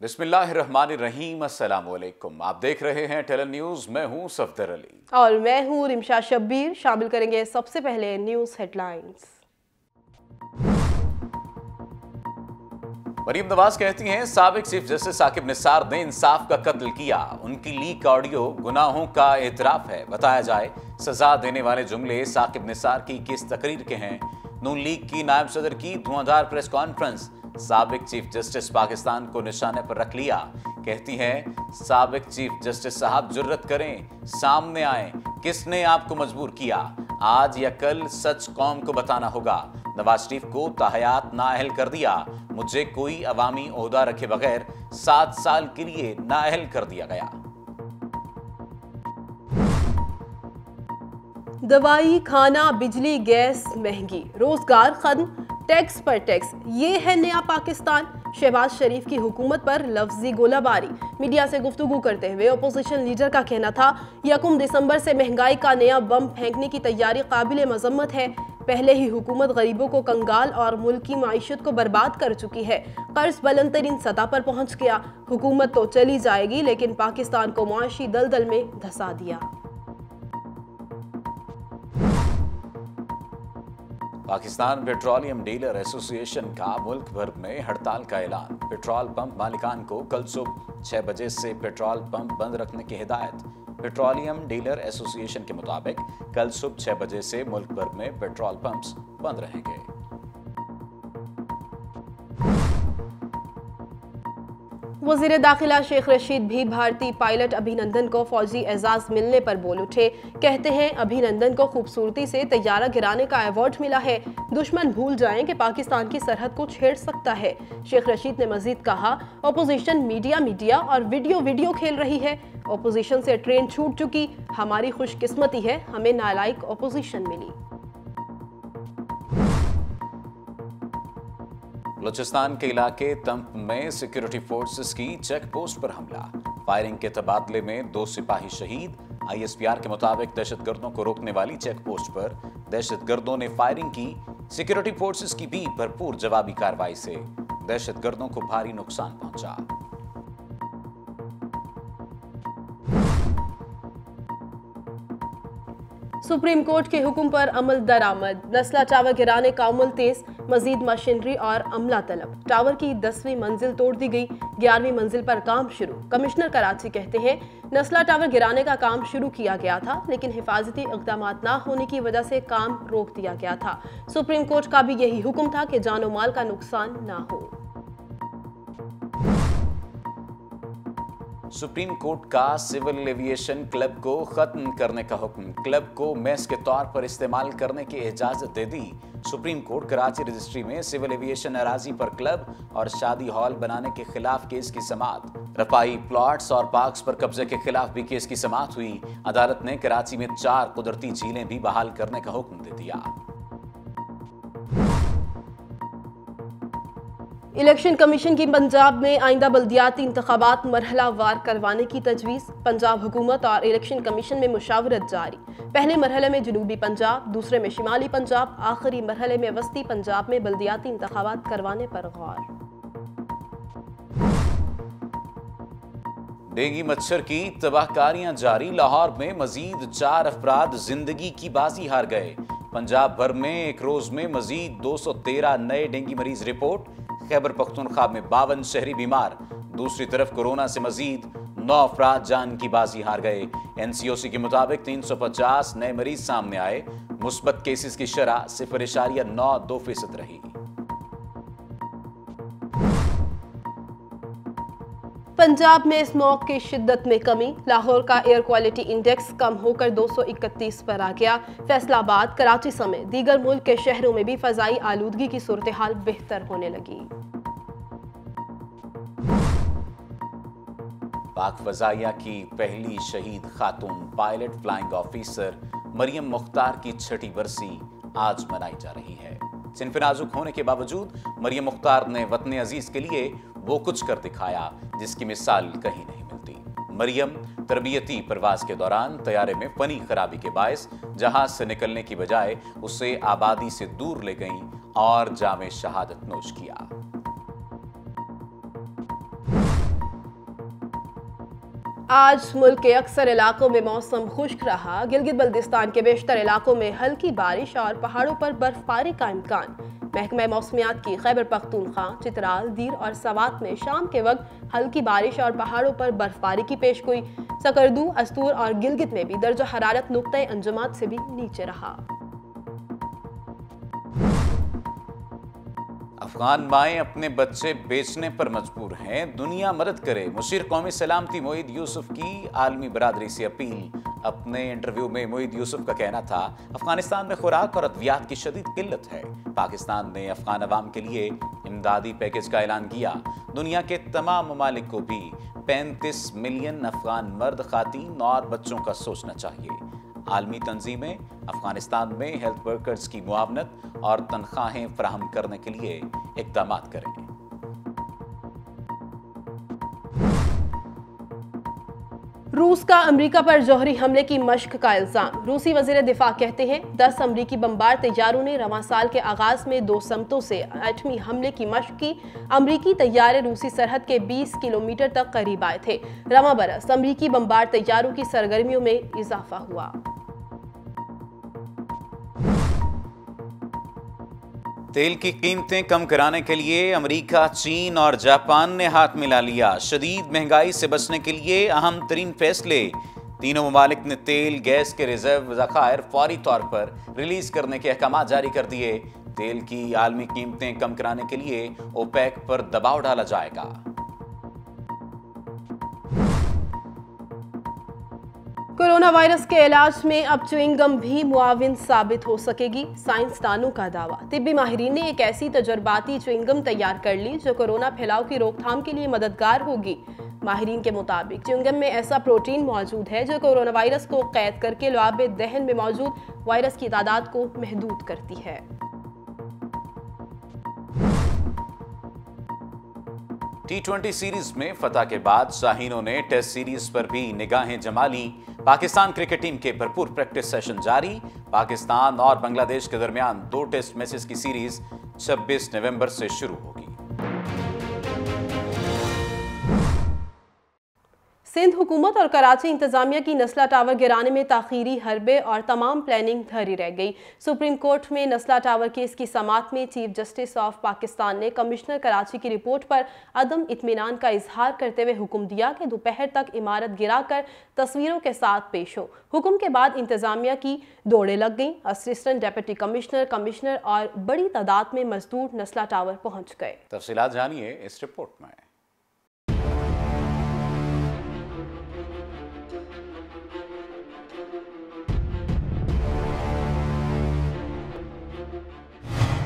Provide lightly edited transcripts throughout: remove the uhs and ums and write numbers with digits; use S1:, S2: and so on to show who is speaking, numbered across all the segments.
S1: बिस्मिल्लाहिर्रहमानिर्रहीम, अस्सलाम वालेकुम। आप देख रहे हैं टेलन न्यूज। मैं हूं सफदर अली
S2: और मैं हूं रिमशा शब्बीर। शामिल करेंगे सबसे पहले न्यूज हेडलाइंस।
S1: मरियम नवाज कहती हैं साबिक चीफ जस्टिस साकिब निसार ने इंसाफ का कत्ल किया। उनकी लीक ऑडियो गुनाहों का एतराफ है। बताया जाए सजा देने वाले जुमले साकिब निसार की किस तकरीर के हैं। नून लीग की नायब सदर की धुआंधार प्रेस कॉन्फ्रेंस। साबिक चीफ जस्टिस पाकिस्तान को निशाने पर रख लिया। कहती हैं साबिक चीफ जस्टिस साहब जुर्रत करें, सामने आए। किसने आपको मजबूर किया? आज या कल सच कौम को बताना होगा। नवाज शरीफ को ताहयात नाअहल कर दिया। मुझे कोई अवामी ओहदा रखे बगैर 7 साल के लिए नाअहल कर दिया गया।
S2: दवाई, खाना, बिजली, गैस महंगी, रोजगार खत्म, टैक्स पर टैक्स, ये है नया पाकिस्तान। शहबाज शरीफ की हुकूमत पर लफ्जी गोलाबारी। मीडिया से गुफ्तगू करते हुए अपोजिशन लीडर का कहना था 1 दिसंबर से महंगाई का नया बम फेंकने की तैयारी काबिल मजम्मत है। पहले ही हुकूमत गरीबों को कंगाल और मुल्क की माइशत को बर्बाद कर चुकी है। कर्ज बुलंद तरीन सतह पर पहुंच गया। हुकूमत तो चली जाएगी लेकिन पाकिस्तान को मुआशी दलदल में धंसा दिया।
S1: पाकिस्तान पेट्रोलियम डीलर एसोसिएशन का मुल्क भर में हड़ताल का ऐलान। पेट्रोल पंप मालिकान को कल सुबह 6 बजे से पेट्रोल पंप बंद रखने की हिदायत। पेट्रोलियम डीलर एसोसिएशन के मुताबिक कल सुबह 6 बजे से मुल्क भर में पेट्रोल पंप्स बंद रहेंगे।
S2: वज़ीर दाखिला शेख रशीद भी भारतीय पायलट अभिनंदन को फौजी एजाज मिलने पर बोल उठे। कहते हैं अभिनंदन को खूबसूरती से तैयारा गिराने का अवार्ड मिला है। दुश्मन भूल जाएं कि पाकिस्तान की सरहद को छेड़ सकता है। शेख रशीद ने मजीद कहा अपोजिशन मीडिया और वीडियो खेल रही है। अपोजिशन से ट्रेन छूट चुकी। हमारी खुशकिस्मती है हमें नालायक अपोजिशन मिली।
S1: बलूचिस्तान के इलाके तंप में सिक्योरिटी फोर्सेस की चेक पोस्ट पर हमला। फायरिंग के तबादले में 2 सिपाही शहीद। ISPR के मुताबिक दहशतगर्दों को रोकने वाली चेक पोस्ट पर दहशतगर्दों ने फायरिंग की। सिक्योरिटी फोर्सेस की भी भरपूर जवाबी कार्रवाई से दहशतगर्दों को भारी नुकसान पहुंचा।
S2: सुप्रीम कोर्ट के हुक्म पर अमल दरामद। नस्ला टावर गिराने का अमल तेज। मजीद मशीनरी और अमला तलब। टावर की 10वीं मंजिल तोड़ दी गई। 11वीं मंजिल पर काम शुरू। कमिश्नर कराची कहते हैं नस्ला टावर गिराने का काम शुरू किया गया था लेकिन हिफाजती इक़दाम ना होने की वजह से काम रोक दिया गया था। सुप्रीम कोर्ट का भी यही हुक्म था कि जानो माल का नुकसान ना हो।
S1: सुप्रीम कोर्ट का सिविल एविएशन क्लब को खत्म करने का हुक्म। क्लब को मेस के तौर पर इस्तेमाल करने की इजाजत दे दी। सुप्रीम कोर्ट कराची रजिस्ट्री में सिविल एविएशन अराजी पर क्लब और शादी हॉल बनाने के खिलाफ केस की समाअत। रफाई प्लॉट्स और पार्क्स पर कब्जे के खिलाफ भी केस की समाअत हुई। अदालत ने कराची में 4 कुदरती झीलें भी बहाल करने का हुक्म दे दिया।
S2: इलेक्शन कमीशन की पंजाब में आइंदा बल्दियाती इंतखाबात मरहलावार करवाने की तजवीज़। पंजाब हुकूमत और इलेक्शन कमीशन में मुशावरत जारी। पहले मरहले में जनूबी पंजाब, दूसरे में शिमाली पंजाब, आखिरी मरहले में वस्ती पंजाब में बल्दियाती इंतखाबात करवाने पर गौर।
S1: डेंगू मच्छर की तबाहकारियां जारी। लाहौर में मजीद 4 अफराद जिंदगी की बाजी हार गए। पंजाब भर में एक रोज में मजीद 213 नए डेंगू मरीज रिपोर्ट। खैबर पख्तूनख्वा में 52 शहरी बीमार। दूसरी तरफ कोरोना से मजीद 9 अफराद जान की बाजी हार गए। NCOC के मुताबिक 350 नए मरीज सामने आए। मुस्बत केसेस की शरह 0.92% रही।
S2: पंजाब में स्मॉग की शिद्दत में कमी। लाहौर का एयर क्वालिटी इंडेक्स कम होकर 231 पर आ गया। फैसलाबाद, कराची समेत दीगर मुल्क के शहरों में भी फजाई आलूदगी की सूरत हाल बेहतर होने लगी।
S1: पाक फजाइया की पहली शहीद खातून pilot flying officer Maryam Mukhtar की 6ठी बरसी आज मनाई जा रही है। सिनफ नाजुक होने के बावजूद मरियम मुख्तार ने वतन अजीज के लिए वो कुछ कर दिखाया जिसकी मिसाल कहीं नहीं मिलती। मरियम तरबियती परवाज के दौरान तैयारे में फनी खराबी के बायस जहाज से निकलने की बजाय उसे आबादी से दूर ले गईं और जामे शहादत नोश किया।
S2: आज मुल्क के अक्सर इलाकों में मौसम खुश्क रहा। गिलगित बल्तिस्तान के बेशतर इलाकों में हल्की बारिश और पहाड़ों पर बर्फबारी का इम्कान। महकमा मौसमियात की खैबर पख्तूनख्वा, चित्राल, दीर और सवात में शाम के वक्त हल्की बारिश और पहाड़ों पर बर्फबारी की पेशगोई। सकरदू, अस्तूर और गिलगित में भी दर्जा हरारत नुक्ते अंजुमात से भी नीचे रहा।
S1: अफगान माएँ अपने बच्चे बेचने पर मजबूर हैं, दुनिया मदद करे। मुशीर कौमी सलामती मोईद यूसुफ की आलमी बरादरी से अपील। अपने इंटरव्यू में मोईद यूसुफ का कहना था, अफगानिस्तान में खुराक और अद्वियात की शदीद किल्लत है। पाकिस्तान ने अफगान अवाम के लिए इमदादी पैकेज का ऐलान किया। दुनिया के तमाम ममालिक को भी 35 मिलियन अफगान मर्द, खातीन और बच्चों का सोचना चाहिए। आलमी तंजीमें अफगानिस्तान में हेल्थ वर्कर्स की मुआवनत और तनख्वाहें फराहम करने के लिए इक़दाम करें।
S2: रूस का अमेरिका पर जौहरी हमले की मश्क का इल्जाम। रूसी वज़ीर दिफा कहते हैं 10 अमरीकी बमबार तैयारों ने रवां साल के आगाज में 2 समतों से एटमी हमले की मश्क की। अमरीकी तैयारे रूसी सरहद के 20 किलोमीटर तक करीब आए थे। रवां बरस अमरीकी बमबार तैयारों की सरगर्मियों में इजाफा हुआ।
S1: तेल की कीमतें कम कराने के लिए अमेरिका, चीन और जापान ने हाथ मिला लिया। शदीद महंगाई से बचने के लिए अहम तरीन फैसले। तीनों ममालिक ने तेल, गैस के रिजर्व ज़खायर फौरी तौर पर रिलीज करने के अहकाम जारी कर दिए। तेल की आलमी कीमतें कम कराने के लिए ओपेक पर दबाव डाला जाएगा।
S2: कोरोना वायरस के इलाज में अब च्युइंगम भी मुआविन साबित हो सकेगी, साइंसदानों का दावा। तिब्बी माहिरीन ने एक ऐसी तजर्बाती च्युइंगम तैयार कर ली जो कोरोना फैलाव की रोकथाम के लिए मददगार होगी। माहिरीन के मुताबिक च्युइंगम में ऐसा प्रोटीन मौजूद है जो कोरोना वायरस को कैद करके लुआब दहन में मौजूद वायरस की तादाद को महदूद करती है।
S1: T20 सीरीज में फतह के बाद शाहीनों ने टेस्ट सीरीज पर भी निगाहें जमा ली। पाकिस्तान क्रिकेट टीम के भरपूर प्रैक्टिस सेशन जारी। पाकिस्तान और बांग्लादेश के दरमियान 2 टेस्ट मैचेस की सीरीज 26 नवंबर से शुरू होगी।
S2: सिंध हुकूमत और कराची इंतजामिया की नस्ला टावर गिराने में ताखीरी हरबे और तमाम प्लानिंग धरी रह गई। सुप्रीम कोर्ट में नस्ला टावर केस की समाअत में चीफ जस्टिस ऑफ पाकिस्तान ने कमिश्नर कराची की रिपोर्ट पर अदम इत्मीनान का इजहार करते हुए हुक्म दिया कि दोपहर तक इमारत गिराकर तस्वीरों के साथ पेश हो। हुक्म के बाद इंतजामिया की दौड़ें लग गईं। असिस्टेंट डिप्टी कमिश्नर, कमिश्नर और बड़ी तादाद में मजदूर नस्ला टावर पहुंच गए।
S1: तफसीलात जानिए इस रिपोर्ट में।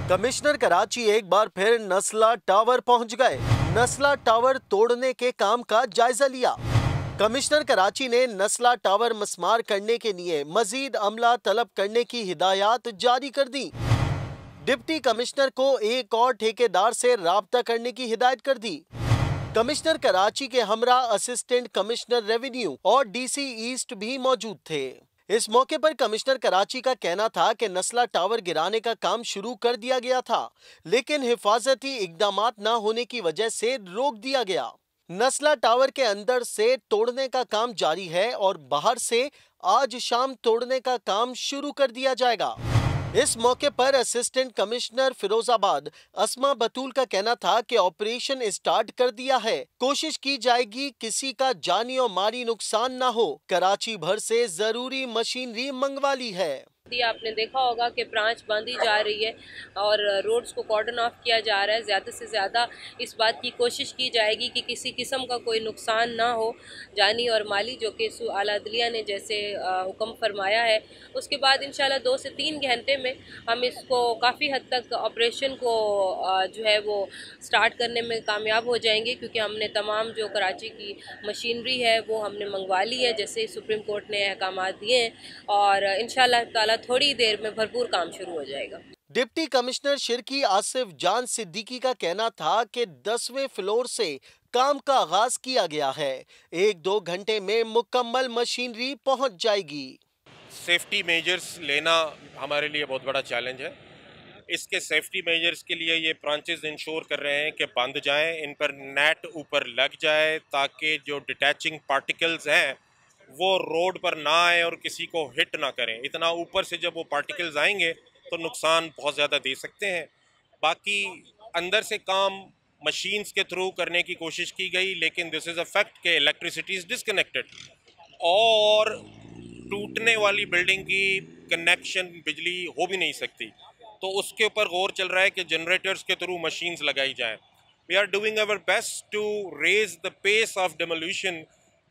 S3: कमिश्नर कराची एक बार फिर नस्ला टावर पहुंच गए। नस्ला टावर तोड़ने के काम का जायजा लिया। कमिश्नर कराची ने नस्ला टावर मस्मार करने के लिए मजीद अमला तलब करने की हिदायत जारी कर दी। डिप्टी कमिश्नर को एक और ठेकेदार से राब्ता करने की हिदायत कर दी। कमिश्नर कराची के हमरा असिस्टेंट कमिश्नर रेवेन्यू और डीसी ईस्ट भी मौजूद थे। इस मौके पर कमिश्नर कराची का कहना था कि नस्ला टावर गिराने का काम शुरू कर दिया गया था, लेकिन हिफाजती इकदामात न होने की वजह से रोक दिया गया। नस्ला टावर के अंदर से तोड़ने का काम जारी है और बाहर से आज शाम तोड़ने का काम शुरू कर दिया जाएगा। इस मौके पर असिस्टेंट कमिश्नर फिरोजाबाद अस्मा बतूल का कहना था कि ऑपरेशन स्टार्ट कर दिया है। कोशिश की जाएगी किसी का जानी और माली नुकसान ना हो। कराची भर से जरूरी मशीनरी मंगवा ली है।
S4: आपने देखा होगा कि ब्रांच बांधी जा रही है और रोड्स को कॉर्डन ऑफ किया जा रहा है। ज़्यादा से ज़्यादा इस बात की कोशिश की जाएगी कि किसी किस्म का कोई नुकसान ना हो, जानी और माली, जो कि आला अदलिया ने जैसे हुक्म फरमाया है। उसके बाद इंशाल्लाह 2 से 3 घंटे में हम इसको काफ़ी हद तक ऑपरेशन को जो है वो स्टार्ट करने में कामयाब हो जाएंगे, क्योंकि हमने तमाम जो कराची की मशीनरी है वो हमने मंगवा ली है, जैसे सुप्रीम कोर्ट ने अहकाम दिए हैं, और इंशाल्लाह ताला थोड़ी देर में भरपूर काम शुरू हो जाएगा।
S3: डिप्टी कमिश्नर शिरकी आसिफ जान सिद्दीकी का कहना था कि 10वें फ्लोर से काम का आगाज किया गया है। 1-2 घंटे में मुकम्मल मशीनरी पहुंच जाएगी।
S5: सेफ्टी मेजर्स लेना हमारे लिए बहुत बड़ा चैलेंज है। इसके सेफ्टी मेजर्स के लिए ये ब्रांचेस इंश्योर कर रहे हैं कि बंद जाएं, इन पर नेट ऊपर लग जाए ताकि जो डिटैचिंग पार्टिकल्स हैं वो रोड पर ना आए और किसी को हिट ना करें। इतना ऊपर से जब वो पार्टिकल्स आएंगे तो नुकसान बहुत ज़्यादा दे सकते हैं। बाकी अंदर से काम मशीन्स के थ्रू करने की कोशिश की गई, लेकिन दिस इज़ अ फैक्ट कि इलेक्ट्रिसिटी इज़ डिस्कनेक्टेड और टूटने वाली बिल्डिंग की कनेक्शन बिजली हो भी नहीं सकती, तो उसके ऊपर गौर चल रहा है कि जनरेटर्स के थ्रू मशीन्स लगाई जाएं। We are doing our best to raise the pace of demolition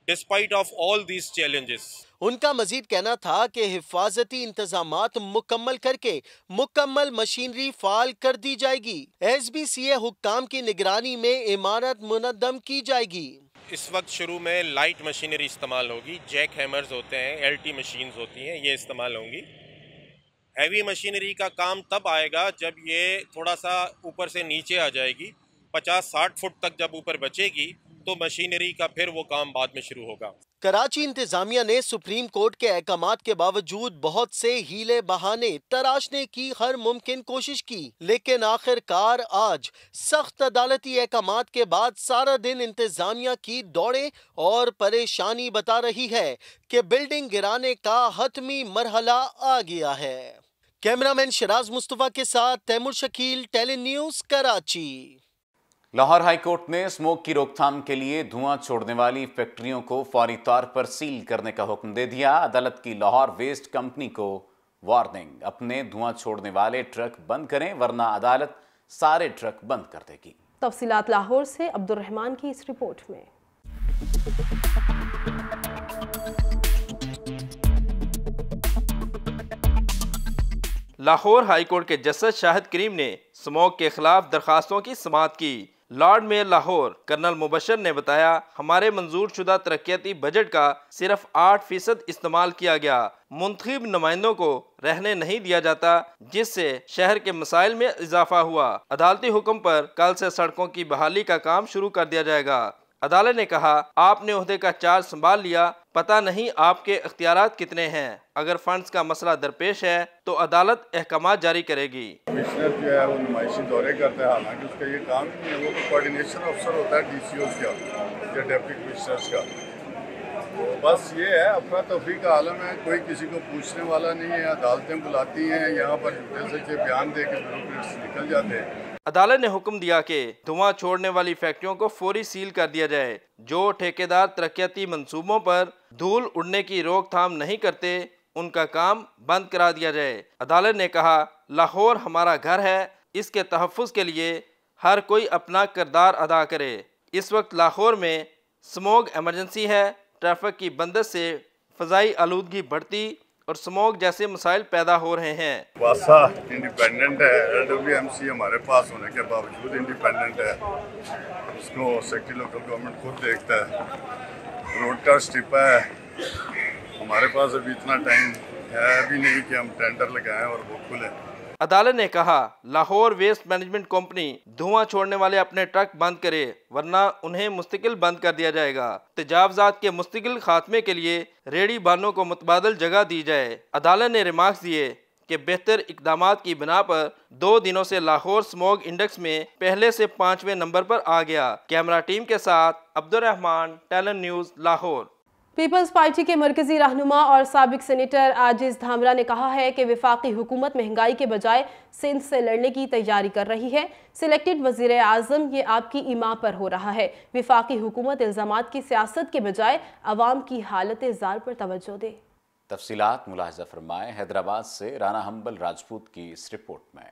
S5: despite of all these challenges.
S3: उनका मजीद कहना था कि हिफाजती इंतजामात मुकम्मल करके मुकम्मल मशीनरी फाल कर दी जाएगी। SBCA हुक्काम की निगरानी में इमारत मुनद्दम की जाएगी।
S5: इस वक्त शुरू में लाइट मशीनरी इस्तेमाल होगी, जैक हैमर्स होते हैं, LT मशीन्स होती हैं, ये इस्तेमाल होंगी। हैवी मशीनरी का काम तब आएगा जब ये थोड़ा सा ऊपर से नीचे आ जाएगी, 50-60 फुट तक जब ऊपर बचेगी तो मशीनरी का फिर वो काम बाद में शुरू होगा।
S3: कराची इंतजामिया ने सुप्रीम कोर्ट के अहकामात के बावजूद बहुत से हीले बहाने तराशने की हर मुमकिन कोशिश की, लेकिन आखिरकार आज सख्त अदालती अहकामात के बाद सारा दिन इंतजामिया की दौड़े और परेशानी बता रही है कि बिल्डिंग गिराने का हतमी मरहला आ गया है। कैमरामैन शराज मुस्तफा के साथ Taimur Shakeel, Tele News, Karachi.
S1: Lahore high court ने स्मोक की रोकथाम के लिए धुआं छोड़ने वाली फैक्ट्रियों को फौरी तौर पर सील करने का हुक्म दे दिया। अदालत की लाहौर वेस्ट कंपनी को वार्निंग, अपने धुआं छोड़ने वाले ट्रक बंद करें वरना अदालत सारे ट्रक बंद कर देगी।
S2: तफसीलात लाहौर से अब्दुल रहमान की इस रिपोर्ट में।
S6: लाहौर हाईकोर्ट के जस्टिस शाहिद करीम ने स्मोक के खिलाफ दरखास्तों की समाअत की। Lord mayor Lahore colonel Mubashir ने बताया, हमारे मंजूर शुदा तरक्याती बजट का सिर्फ 8% इस्तेमाल किया गया। मुंतखब नुमाइंदों को रहने नहीं दिया जाता, जिससे शहर के मसाइल में इजाफा हुआ। अदालती हुक्म पर कल से सड़कों की बहाली का काम शुरू कर दिया जाएगा। अदालत ने कहा, आपने ओहदे का चार्ज संभाल लिया, पता नहीं आपके इख्तियारात कितने हैं। अगर फंड्स का मसला दरपेश है तो अदालत अहकामात जारी करेगी।
S7: कमिश्नर जो है वो नुमाइशी दौरे करता है, हालांकि उसका ये काम ही नहीं है, वो तो कोऑर्डिनेशन अफसर होता है DCOs का या डिप्टी कमिश्नर्स का। तो बस ये है, अफरा तफरी का आलम है, कोई किसी को पूछने वाला नहीं है। अदालतें बुलाती हैं, यहाँ पर जैसे कि बयान दे के ब्यूरोक्रेट्स निकल जाते हैं।
S6: अदालत ने हुक्म दिया कि धुआं छोड़ने वाली फैक्ट्रियों को फौरी सील कर दिया जाए। जो ठेकेदार तरक्याती मंसूबों पर धूल उड़ने की रोकथाम नहीं करते, उनका काम बंद करा दिया जाए। अदालत ने कहा, लाहौर हमारा घर है, इसके तहफ़्फ़ुज़ के लिए हर कोई अपना किरदार अदा करे। इस वक्त लाहौर में स्मोक एमरजेंसी है। ट्रैफिक की बंदिश से फ़ज़ाई आलूदगी बढ़ती और स्मोक जैसे मसाइल पैदा हो रहे हैं।
S7: वासा इंडिपेंडेंट है, LWMC हमारे पास होने के बावजूद इंडिपेंडेंट है। उसको सेक्रेटरी लोकल गवर्नमेंट खुद देखता है। रोड का स्टिपा है, हमारे पास अभी इतना टाइम है भी नहीं कि हम टेंडर लगाएं और वो खुले।
S6: अदालत ने कहा, लाहौर वेस्ट मैनेजमेंट कंपनी धुआं छोड़ने वाले अपने ट्रक बंद करे वरना उन्हें मुस्तकिल बंद कर दिया जाएगा। तजावजात के मुस्तकिल खात्मे के लिए रेडी बानों को मुतबादल जगह दी जाए। अदालत ने रिमार्क्स दिए कि बेहतर इकदामात की बिना पर 2 दिनों से लाहौर स्मोक इंडेक्स में पहले से 5वें नंबर पर आ गया। कैमरा टीम के साथ अब्दुल रहमान, टेलन न्यूज़, लाहौर।
S2: पीपल्स पार्टी के मरकजी रहनुमा और साबिक सेनेटर आजिज धामरा ने कहा है कि वफाकी हुकूमत महंगाई के बजाय सिंध से लड़ने की तैयारी कर रही है। सिलेक्टेड वजीर आज़म, ये आपकी इमा पर हो रहा है। वफाकी हुकूमत इल्ज़ामात की सियासत के बजाय अवाम की हालत ज़ार पर तवज्जो दे।
S1: तफसीलात मुलाहिजा फरमाएं हैदराबाद से राना हम्बल राजपूत की इस रिपोर्ट में।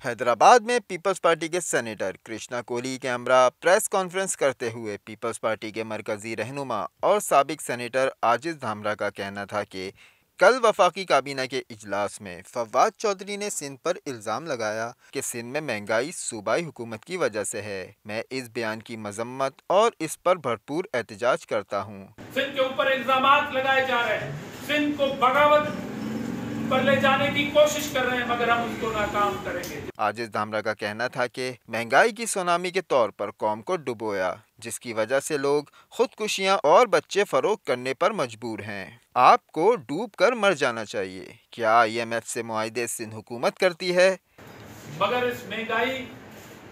S8: हैदराबाद में पीपल्स पार्टी के senator Krishna Kohli camera press conference करते हुए पीपल्स पार्टी के मरकजी रहनुमा और साबिक सेनेटर आजिज धामरा का कहना था कि कल वफाकी काबीना के इजलास में फवाद चौधरी ने सिंध पर इल्ज़ाम लगाया कि सिंध में महंगाई सूबाई हुकूमत की वजह से है। मैं इस बयान की मजम्मत और इस पर भरपूर एहतजाज करता हूँ।
S9: सिंध के ऊपर इल्ज़ामात लगाए जा रहे हैं, सिंध को बगावत पर ले जाने की कोशिश कर रहे हैं, मगर हम उसको नाकाम करेंगे।
S8: आजिज धामरा का कहना था कि महंगाई की सुनामी के तौर पर कौम को डुबोया, जिसकी वजह से लोग खुदकुशियां और बच्चे फरोख्त करने पर मजबूर हैं। आपको डूब कर मर जाना चाहिए। क्या IMF से मुआहिदे सिंध हुकूमत करती है?
S9: मगर इस महंगाई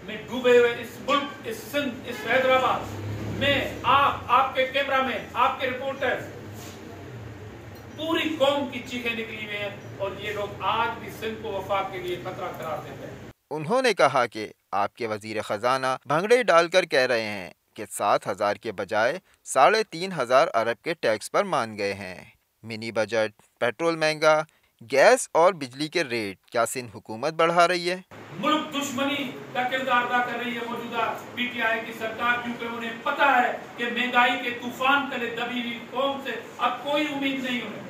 S9: में डूबे हुए इस मुल्क, इस सिंध, इस हैदराबाद में आपके कैमरामैन, आपके रिपोर्टर, पूरी कौम की चीखें निकली हुई हैं और ये लोग आज भी सिंध को वफाक के लिए खतरा करार देते हैं।
S8: उन्होंने कहा कि आपके वजीर खजाना भंगड़े डालकर कह रहे हैं कि 7,000 के बजाय 3,500 अरब के टैक्स पर मान गए हैं। मिनी बजट, पेट्रोल महंगा, गैस और बिजली के रेट, क्या सिंध हुकूमत बढ़ा रही है?
S9: मुल्क दुश्मनी का किरदार अदा कर रही है मौजूदा पीटीआई की सरकार, क्योंकि उन्हें पता है कि महंगाई के तूफान तले दबी हुई कौम से अब कोई उम्मीद नहीं है।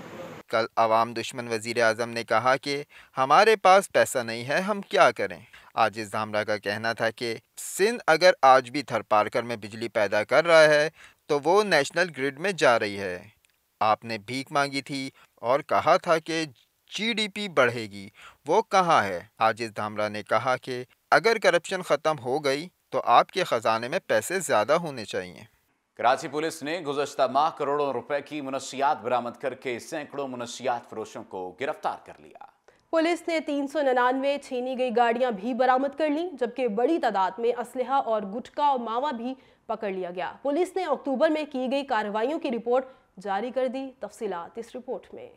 S8: कल अवाम दुश्मन वजीर आज़म ने कहा कि हमारे पास पैसा नहीं है, हम क्या करें। आजिज़ धामरा का कहना था कि सिंध अगर आज भी थरपारकर में बिजली पैदा कर रहा है तो वो नेशनल ग्रिड में जा रही है। आपने भीख मांगी थी और कहा था कि GDP बढ़ेगी, वो कहाँ है? आजिज़ धामरा ने कहा कि अगर करप्शन ख़त्म हो गई तो आपके ख़जाने में पैसे ज़्यादा होने चाहिए।
S1: कराची पुलिस ने गुज़श्ता माह करोड़ों रुपए की मुनशियात बरामद करके सैकड़ों मुनशियात फरोशों को गिरफ्तार कर लिया।
S2: पुलिस ने 399 छीनी गई गाड़ियां भी बरामद कर लीं, जबकि बड़ी तादाद में असलहा और गुटखा और मावा भी पकड़ लिया गया। पुलिस ने अक्टूबर में की गई कार्रवाइयों की रिपोर्ट जारी कर दी। तफसीलात इस रिपोर्ट में।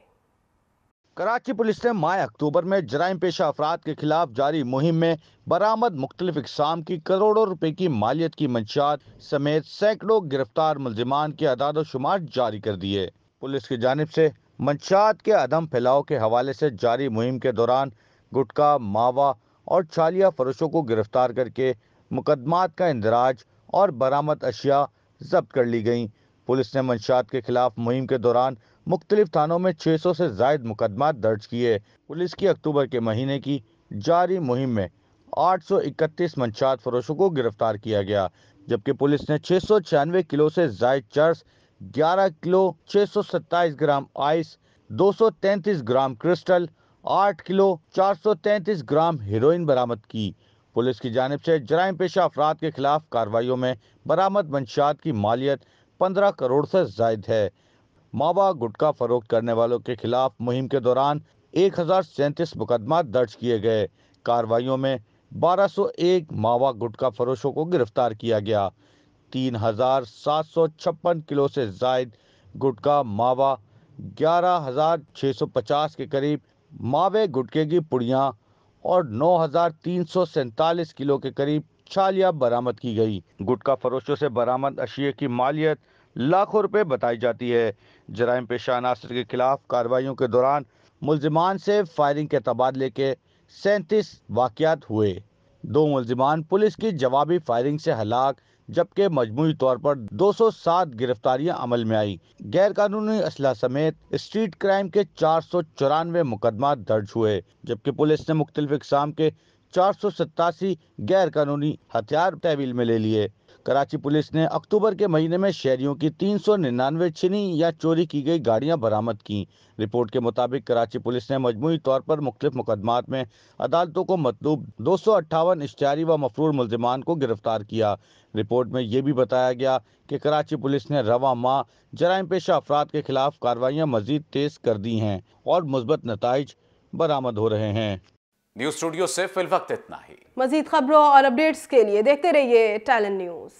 S10: कराची पुलिस ने माह अक्टूबर में जराइम पेशा अफराद के खिलाफ जारी मुहिम में बरामद मुख्तलिफ इकसाम की करोड़ों रुपए की मालियत की मंशियात समेत सैकड़ों गिरफ्तार मुल्जिमान के अदाद शुमार जारी कर दिए। पुलिस की जानिब से मंशियात के अदम फैलाव के हवाले से जारी मुहिम के दौरान गुटखा, मावा और छालिया फरोशों को गिरफ्तार करके मुकदमात का इंदराज और बरामद अशिया जब्त कर ली गयी। पुलिस ने मंशियात के खिलाफ मुहिम के दौरान मुख्तलिफ थानों में 600 से जायद मुकदमात दर्ज किए। पुलिस की अक्टूबर के महीने की जारी मुहिम में 831 मंशियात फरोशों को गिरफ्तार किया गया, जबकि पुलिस ने 696 किलो से जायद चर्स, 11 किलो 627 ग्राम आइस, 233 ग्राम क्रिस्टल, 8 किलो 433 ग्राम हेरोइन बरामद की। पुलिस की जानिब से जराइम पेशा अफराद के खिलाफ कार्रवाइयों में बरामद मंशियात की मालियत 15 करोड़ से जायद है। मावा गुटखा फरोख्त करने वालों के खिलाफ मुहिम के दौरान 1037 मुकदमात दर्ज किए गए। कार्रवाइयों में 1201 मावा गुटखा फरोशों को गिरफ्तार किया गया। 3756 किलो से जायद गुटखा मावा, 11,650 के करीब मावे गुटखे की पुड़ियाँ और 9,347 किलो के करीब छालिया बरामद की गई। गुटखा फरोशों से बरामद अशिये की मालियत लाखों रुपए बताई जाती है। जराइम पेशा अनासर के खिलाफ कार्रवाइयों के दौरान मुल्जिमान से फायरिंग के तबादले के 37 वाक़यात हुए। 2 मुल्जिमान पुलिस की जवाबी फायरिंग से हलाक, जबकि मजमूई तौर पर 207 गिरफ्तारियां अमल में आई। गैर कानूनी असला समेत स्ट्रीट क्राइम के 494 मुकदमात दर्ज हुए, जबकि पुलिस ने मुख्तलिफ इक़साम के 487 गैर कानूनी हथियार तहवील में ले लिए। कराची पुलिस ने अक्टूबर के महीने में शहरियों की 399 छिनी या चोरी की गई गाड़ियां बरामद की। रिपोर्ट के मुताबिक कराची पुलिस ने मजमूई तौर पर मुख्तलिफ मुकदमात में अदालतों को मतलूब 258 इश्तिहारी व मफरूर मुल्जिमान को गिरफ्तार किया। रिपोर्ट में यह भी बताया गया कि कराची पुलिस ने रवा माह जराइम पेशा अफराद के खिलाफ कार्रवाइयाँ मजीद तेज कर दी हैं और मुस्बत नताइज बरामद हो रहे हैं।
S1: न्यूज़ स्टूडियो से फिल वक्त इतना ही।
S2: मजीद खबरों और अपडेट्स के लिए देखते रहिए टैलेंट न्यूज़।